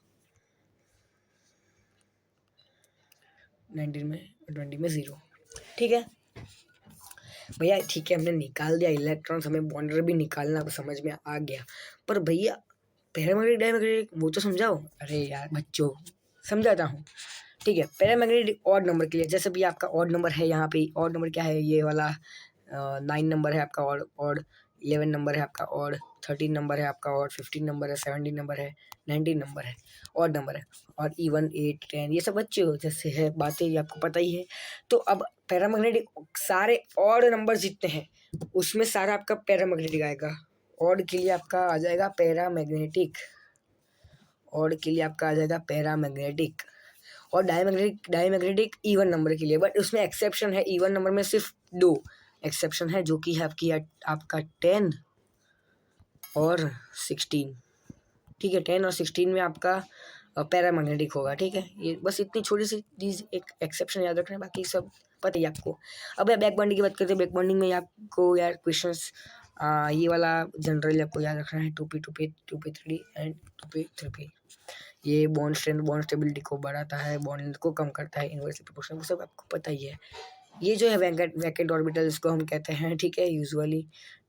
19 में 20 में 0, ठीक है भैया। ठीक है हमने निकाल दिया इलेक्ट्रॉन्स, हमें बॉन्डर भी निकालना समझ में आ गया। पर भैया पैरामैग्नेटिक डायमैग्नेटिक वो तो समझाओ। अरे यार बच्चों समझाता हूँ, ठीक है। पैरामैग्नेटिक ऑड नंबर के लिए, जैसे भी आपका ऑड नंबर है, यहाँ पे ऑड नंबर क्या है, ये वाला 9 नंबर है आपका ऑड, 11 नंबर है आपका ऑड, 13 नंबर है आपका ऑड, 15 नंबर है, 17 नंबर है, 19 नंबर है, ऑड नंबर है। और इवन 8, 10 ये सब बच्चे हो जैसे है बातें, ये आपको पता ही है। तो अब पैरामैग्नेटिक सारे ऑड नंबर जितने हैं उसमें सारा आपका पैरामैग्नेटिक आएगा। ऑड के लिए आपका आ जाएगा पैरामैग्नेटिक, ऑड के लिए आपका आ जाएगा पैरामैग्नेटिक। और डायमैग्नेटिक इवन नंबर के लिए, बट उसमें एक्सेप्शन है। इवन नंबर में सिर्फ 2 एक्सेप्शन है, जो कि है आपका 10 और 16, ठीक है। 10 और 16 में आपका पैरामैग्नेटिक होगा, ठीक है। ये बस इतनी छोटी सी चीज़ एक एक्सेप्शन याद रखना है, बाकी सब पता ही आपको। अब यार बैक बॉन्डिंग की बात करते हैं। बैक बॉन्डिंग में आपको यार क्वेश्चंस ये वाला जनरली आपको याद रखना है, 2p 2p 2p 3 and 2p 3p। ये बॉन्ड स्ट्रेंथ बॉन्ड स्टेबिलिटी को बढ़ाता है, बॉन्ड लेंथ को कम करता है, इनवर्सली प्रोपोर्शनल, वो सब आपको पता ही है। ये जो है वैकेंट ऑर्बिटल इसको हम कहते हैं, ठीक है। यूजुअली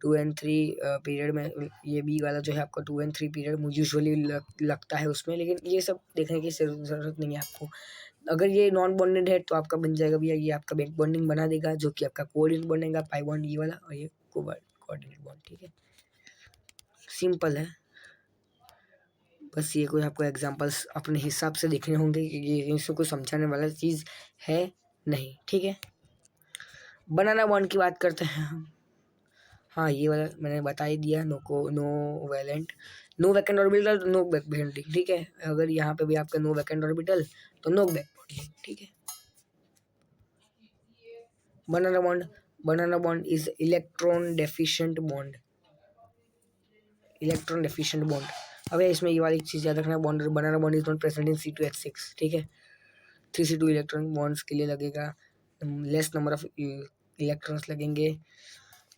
2 and 3 पीरियड में, ये बी वाला जो है आपका 2 and 3 पीरियड यूजुअली लगता है उसमें, लेकिन ये सब देखने की ज़रूरत नहीं है आपको। अगर ये नॉन बॉन्डेड है तो आपका बन जाएगा भैया, ये आपका बैक बॉन्डिंग बना देगा, जो कि आपका कोऑर्डिनेट बनेगा, पाई बॉन्ड ये वाला, और ये कोऑर्डिनेट बॉन्ड, ठीक है। सिंपल है, बस ये कोई आपको एग्जांपल्स अपने हिसाब से देखने होंगे कि ये इसको कोई समझाने वाला चीज़ है नहीं, ठीक है। बनाना बॉन्ड की बात करते हैं हम। हाँ ये वाला मैंने बता ही दिया, no vacant orbital, no back bonding, ठीक है। अगर यहाँ पे भी आपका नो वैकेंट ऑर्बिटल तो नो बैक बॉन्डिंग, ठीक है। Banana bond is electron deficient bond, electron deficient bond. अब इसमें ये वाली चीज़ याद रखना, bond banana bond is not present in C2H6, ठीक है। 3C2 इलेक्ट्रॉन बॉन्ड्स के लिए लगेगा लेस नंबर ऑफ इलेक्ट्रॉन्स लगेंगे।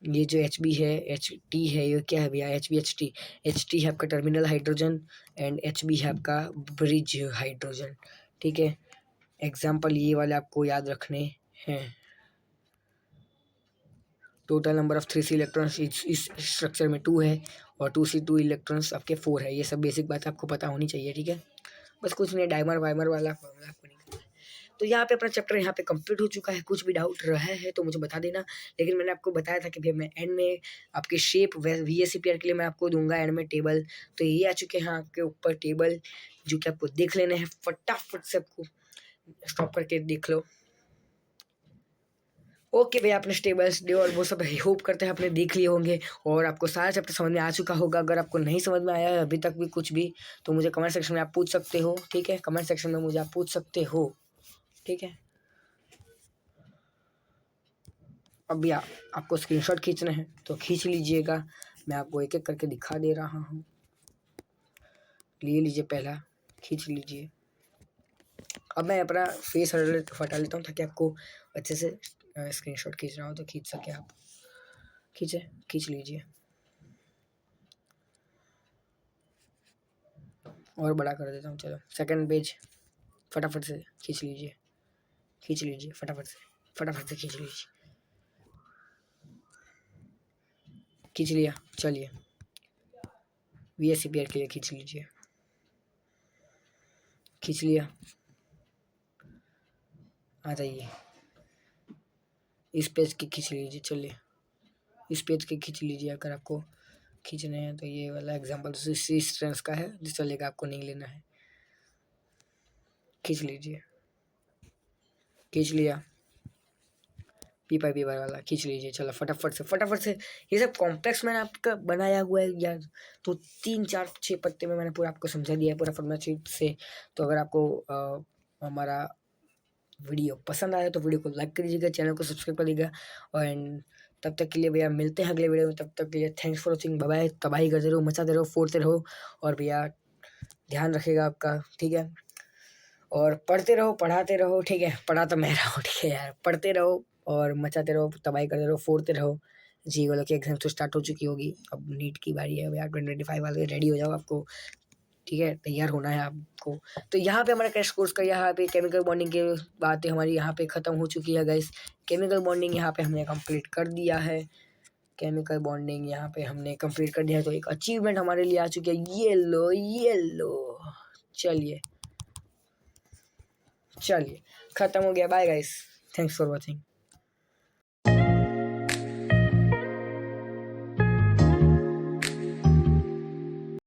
ये जो HB है, HT है, ये क्या है भैया, HT है आपका टर्मिनल हाइड्रोजन एंड HB है आपका ब्रिज हाइड्रोजन, ठीक है। एग्जाम्पल ये वाले आपको याद रखने हैं। Total number of 3C electrons इस स्ट्रक्चर में 2 है और 2C2 इलेक्ट्रॉन्स आपके 4 है। ये सब बेसिक बात आपको पता होनी चाहिए, ठीक है। बस कुछ नहीं, डायमर वाइमर वाला फॉर्मूला आपको नहीं करना है। तो यहाँ पे अपना चैप्टर यहाँ पे कंप्लीट हो चुका है। कुछ भी डाउट रहा है तो मुझे बता देना, लेकिन मैंने आपको बताया था कि भैया मैं एंड में आपके शेप VSCPR के लिए मैं आपको दूंगा एंड में टेबल। तो ये आ चुके हैं आपके ऊपर टेबल, जो कि आपको देख लेने हैं फटाफट से, आपको स्टॉप करके देख लो। ओके भैया अपने टेबल्स डे और वो सब होप करते हैं आपने देख लिए होंगे और आपको सारा चैप्टर समझ में आ चुका होगा। अगर आपको नहीं समझ में आया है अभी तक भी कुछ भी, तो मुझे कमेंट सेक्शन में आप पूछ सकते हो, ठीक है। कमेंट सेक्शन में मुझे आप पूछ सकते हो, ठीक है। अब भैया आपको स्क्रीनशॉट खींचना है तो खींच लीजिएगा, मैं आपको एक एक करके दिखा दे रहा हूँ। ले लीजिए, पहला खींच लीजिए। अब मैं अपना फेस हटा लेता हूँ ताकि आपको अच्छे से स्क्रीनशॉट खींचना हो तो खींच सके आप। खींच लीजिए और बड़ा कर देता हूँ। चलो सेकंड पेज फटाफट से खींच लीजिए, फटाफट से खींच लीजिए। खींच लिया, चलिए VSCPR के लिए खींच लीजिए। खींच लिया, आ जाइए इस पेज की खींच लीजिए। चलिए इस पेज के खींच लीजिए अगर आपको खींचने हैं तो। ये वाला एग्जांपल स्ट्रेंथ का है, जिस चलेगा, आपको नहीं लेना है। खींच लीजिए, खींच लिया। पी वाला खींच लीजिए। चलो फटाफट से ये सब कॉम्प्लेक्स मैंने आपका बनाया हुआ है यार, तो 3 4 6 पत्ते में मैंने पूरा आपको समझा दिया है पूरा फॉर्मूला शीट से। तो अगर आपको हमारा वीडियो पसंद आया तो वीडियो को लाइक करिएगा, चैनल को सब्सक्राइब करिएगा। और तब तक के लिए भैया मिलते हैं अगले वीडियो में। तब तक के लिए thanks for watching, bye bye. तबाही करते रहो, मचाते रहो, फोड़ते रहो। और भैया ध्यान रखिएगा आपका, ठीक है। और पढ़ते रहो, पढ़ाते रहो, ठीक है। पढ़ा तो मैं रहा हूँ, ठीक है यार। पढ़ते रहो और मचाते रहो, तबाही करते रहो, फोड़ते रहो। जी वालों की एग्जाम तो स्टार्ट हो चुकी होगी, अब नीट की बारी है भैया। 2025 वाले रेडी हो जाओ आपको, ठीक है। तैयार होना है आपको। तो यहाँ पे हमारा क्रैश कोर्स का यहाँ पे केमिकल बॉन्डिंग की बातें हमारी यहाँ पे ख़त्म हो चुकी है गाइस। केमिकल बॉन्डिंग यहाँ पे हमने कंप्लीट कर दिया है। केमिकल बॉन्डिंग यहाँ पे हमने कंप्लीट कर दिया है, तो एक अचीवमेंट हमारे लिए आ चुकी है। ये लो चलिए ख़त्म हो गया। Bye guys, thanks for watching.